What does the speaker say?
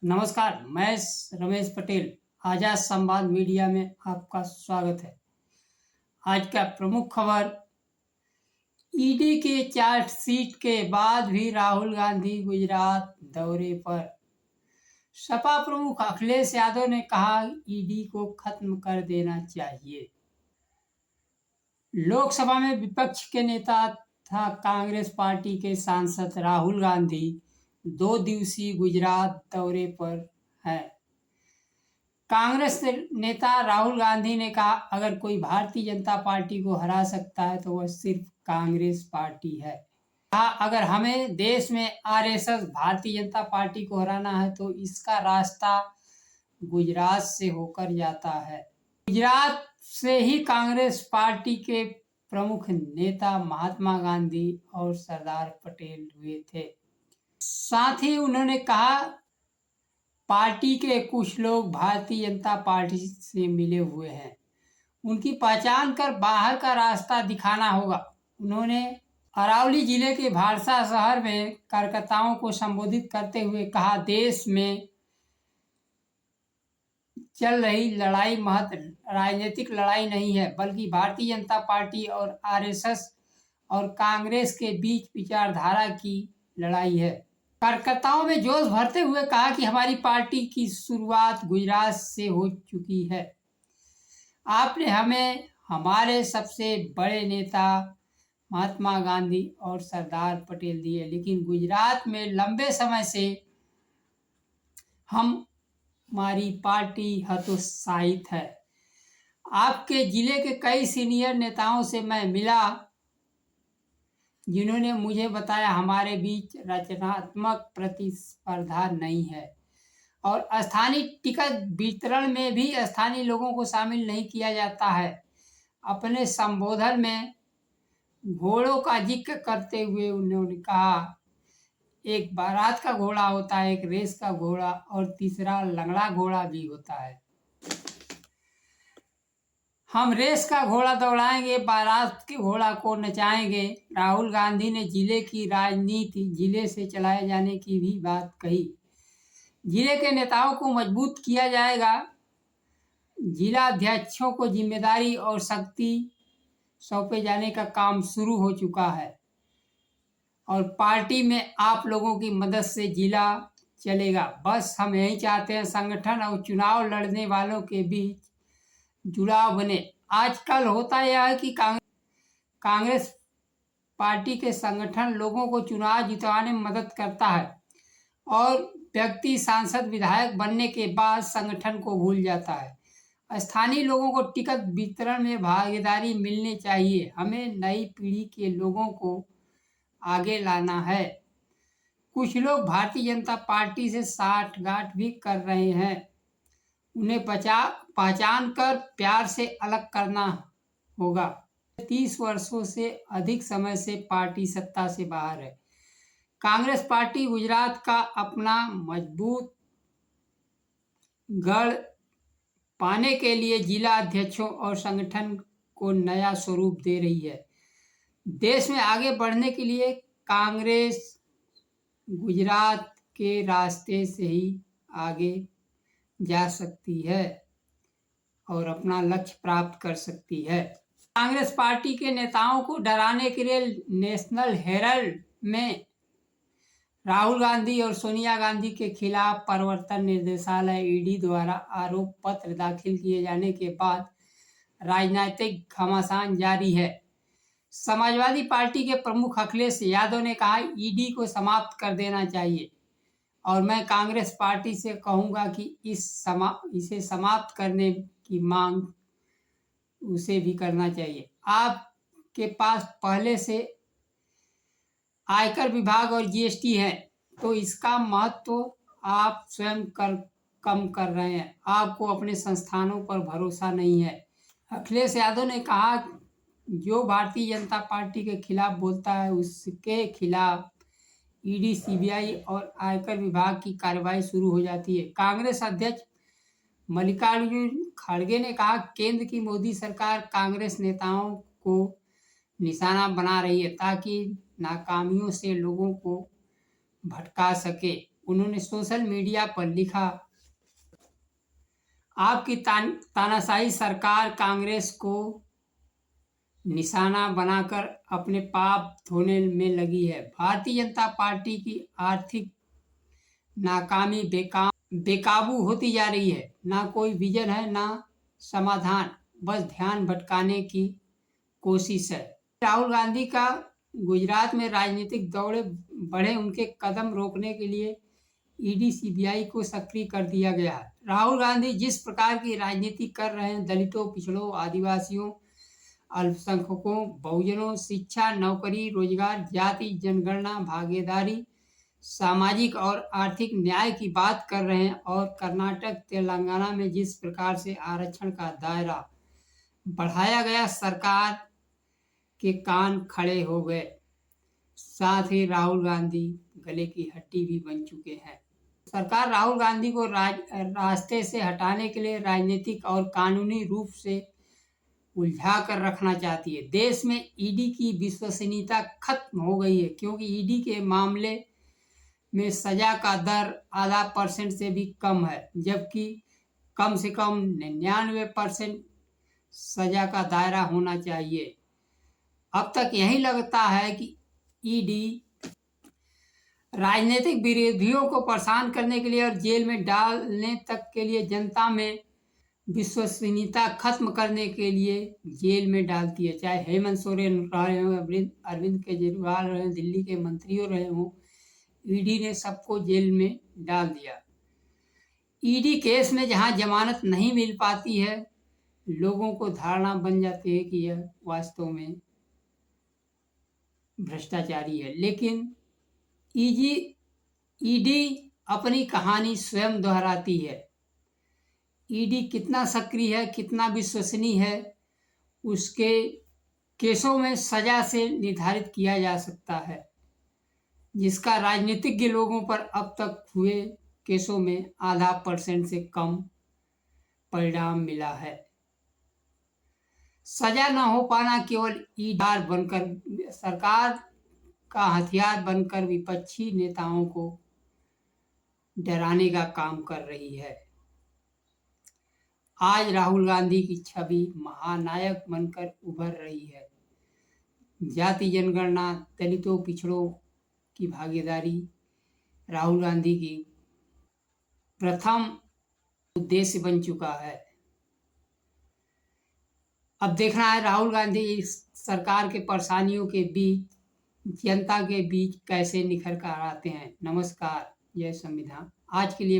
नमस्कार, मैं रमेश पटेल। आजाद संवाद मीडिया में आपका स्वागत है। आज का प्रमुख खबर, ईडी के चार्जशीट के बाद भी राहुल गांधी गुजरात दौरे पर। सपा प्रमुख अखिलेश यादव ने कहा, ईडी को खत्म कर देना चाहिए। लोकसभा में विपक्ष के नेता तथा कांग्रेस पार्टी के सांसद राहुल गांधी 2 दिवसीय गुजरात दौरे पर हैं। कांग्रेस नेता राहुल गांधी ने कहा, अगर कोई भारतीय जनता पार्टी को हरा सकता है तो वह सिर्फ कांग्रेस पार्टी है। कहा, अगर हमें देश में आरएसएस भारतीय जनता पार्टी को हराना है तो इसका रास्ता गुजरात से होकर जाता है। गुजरात से ही कांग्रेस पार्टी के प्रमुख नेता महात्मा गांधी और सरदार पटेल हुए थे। साथ ही उन्होंने कहा, पार्टी के कुछ लोग भारतीय जनता पार्टी से मिले हुए हैं, उनकी पहचान कर बाहर का रास्ता दिखाना होगा। उन्होंने अरावली जिले के भाड़सा शहर में कार्यकर्ताओं को संबोधित करते हुए कहा, देश में चल रही लड़ाई महज राजनीतिक लड़ाई नहीं है, बल्कि भारतीय जनता पार्टी और आरएसएस और कांग्रेस के बीच विचारधारा की लड़ाई है। कार्यकर्ताओं में जोश भरते हुए कहा कि हमारी पार्टी की शुरुआत गुजरात से हो चुकी है। आपने हमें हमारे सबसे बड़े नेता महात्मा गांधी और सरदार पटेल दिए, लेकिन गुजरात में लंबे समय से हमारी पार्टी हतोत्साहित है। आपके जिले के कई सीनियर नेताओं से मैं मिला, जिन्होंने मुझे बताया हमारे बीच रचनात्मक प्रतिस्पर्धा नहीं है और स्थानीय टिकट वितरण में भी स्थानीय लोगों को शामिल नहीं किया जाता है। अपने संबोधन में घोड़ों का जिक्र करते हुए उन्होंने कहा, एक बारात का घोड़ा होता है, एक रेस का घोड़ा और तीसरा लंगड़ा घोड़ा भी होता है। हम रेस का घोड़ा दौड़ाएंगे, बारात के घोड़ा को नचाएंगे। राहुल गांधी ने जिले की राजनीति जिले से चलाए जाने की भी बात कही। जिले के नेताओं को मजबूत किया जाएगा। जिला अध्यक्षों को जिम्मेदारी और शक्ति सौंपे जाने का काम शुरू हो चुका है और पार्टी में आप लोगों की मदद से जिला चलेगा। बस हम यही चाहते हैं, संगठन और चुनाव लड़ने वालों के बीच जुड़ाव बने। आजकल होता यह है कि कांग्रेस पार्टी के संगठन लोगों को चुनाव जितवाने में मदद करता है और व्यक्ति सांसद विधायक बनने के बाद संगठन को भूल जाता है। स्थानीय लोगों को टिकट वितरण में भागीदारी मिलनी चाहिए। हमें नई पीढ़ी के लोगों को आगे लाना है। कुछ लोग भारतीय जनता पार्टी से साठगांठ भी कर रहे हैं, उन्हें पहचान कर प्यार से अलग करना होगा। 30 वर्षों से अधिक समय से पार्टी सत्ता से बाहर है। कांग्रेस पार्टी गुजरात का अपना मजबूत गढ़ पाने के लिए जिला अध्यक्षों और संगठन को नया स्वरूप दे रही है। देश में आगे बढ़ने के लिए कांग्रेस गुजरात के रास्ते से ही आगे जा सकती है और अपना लक्ष्य प्राप्त कर सकती है। कांग्रेस पार्टी के नेताओं को डराने के लिए नेशनल हेराल्ड में राहुल गांधी और सोनिया गांधी के खिलाफ प्रवर्तन निदेशालय ईडी द्वारा आरोप पत्र दाखिल किए जाने के बाद राजनीतिक घमासान जारी है। समाजवादी पार्टी के प्रमुख अखिलेश यादव ने कहा, ईडी को समाप्त कर देना चाहिए और मैं कांग्रेस पार्टी से कहूंगा कि इसे समाप्त करने की मांग उसे भी करना चाहिए। आपके पास पहले से आयकर विभाग और जीएसटी है, तो इसका महत्व आप स्वयं कम कर रहे हैं। आपको अपने संस्थानों पर भरोसा नहीं है। अखिलेश यादव ने कहा, जो भारतीय जनता पार्टी के खिलाफ बोलता है उसके खिलाफ ईडी, सीबीआई और आयकर विभाग की कार्रवाई शुरू हो जाती है। कांग्रेस अध्यक्ष मल्लिकार्जुन खड़गे ने कहा, केंद्र की मोदी सरकार कांग्रेस नेताओं को निशाना बना रही है ताकि नाकामियों से लोगों को भटका सके। उन्होंने सोशल मीडिया पर लिखा, आपकी तानाशाही सरकार कांग्रेस को निशाना बनाकर अपने पाप धोने में लगी है। भारतीय जनता पार्टी की आर्थिक नाकामी बेकाबू होती जा रही है। ना कोई विजन है, ना समाधान, बस ध्यान भटकाने की कोशिश है। राहुल गांधी का गुजरात में राजनीतिक दौरे बढ़े, उनके कदम रोकने के लिए ईडी सीबीआई को सक्रिय कर दिया गया है। राहुल गांधी जिस प्रकार की राजनीति कर रहे हैं, दलितों, पिछड़ों, आदिवासियों, अल्पसंख्यकों, बहुजनों, शिक्षा, नौकरी, रोजगार, जाति, जनगणना, भागीदारी, सामाजिक और आर्थिक न्याय की बात कर रहे हैं, और कर्नाटक, तेलंगाना में जिस प्रकार से आरक्षण का दायरा बढ़ाया गया, सरकार के कान खड़े हो गए। साथ ही राहुल गांधी गले की हड्डी भी बन चुके हैं। सरकार राहुल गांधी को रास्ते से हटाने के लिए राजनीतिक और कानूनी रूप से उलझा कर रखना चाहती है। देश में ईडी की विश्वसनीयता खत्म हो गई है, क्योंकि ईडी के मामले में सजा का दर आधा % से भी कम है, जबकि कम से कम 99% सजा का दायरा होना चाहिए। अब तक यही लगता है कि ईडी राजनीतिक विरोधियों को परेशान करने के लिए और जेल में डालने तक के लिए, जनता में विश्वसनीयता खत्म करने के लिए जेल में डालती है। चाहे हेमंत सोरेन रहे हों, अरविंद केजरीवाल रहे, दिल्ली के मंत्रियों रहे हों, ईडी ने सबको जेल में डाल दिया। ईडी केस में जहां जमानत नहीं मिल पाती है, लोगों को धारणा बन जाती है कि यह वास्तव में भ्रष्टाचारी है। लेकिन ईडी अपनी कहानी स्वयं दोहराती है। ईडी कितना सक्रिय है, कितना विश्वसनीय है, उसके केसों में सजा से निर्धारित किया जा सकता है, जिसका राजनीतिज्ञ लोगों पर अब तक हुए केसों में आधा % से कम परिणाम मिला है। सजा न हो पाना केवल ईडी बनकर, सरकार का हथियार बनकर विपक्षी नेताओं को डराने का काम कर रही है। आज राहुल गांधी की छवि महानायक बनकर उभर रही है। जाति जनगणना, दलितों, पिछड़ों की भागीदारी राहुल गांधी की प्रथम उद्देश्य बन चुका है। अब देखना है राहुल गांधी इस सरकार के परेशानियों के बीच, जनता के बीच कैसे निखर कर आते हैं। नमस्कार, जय संविधान। आज के लिए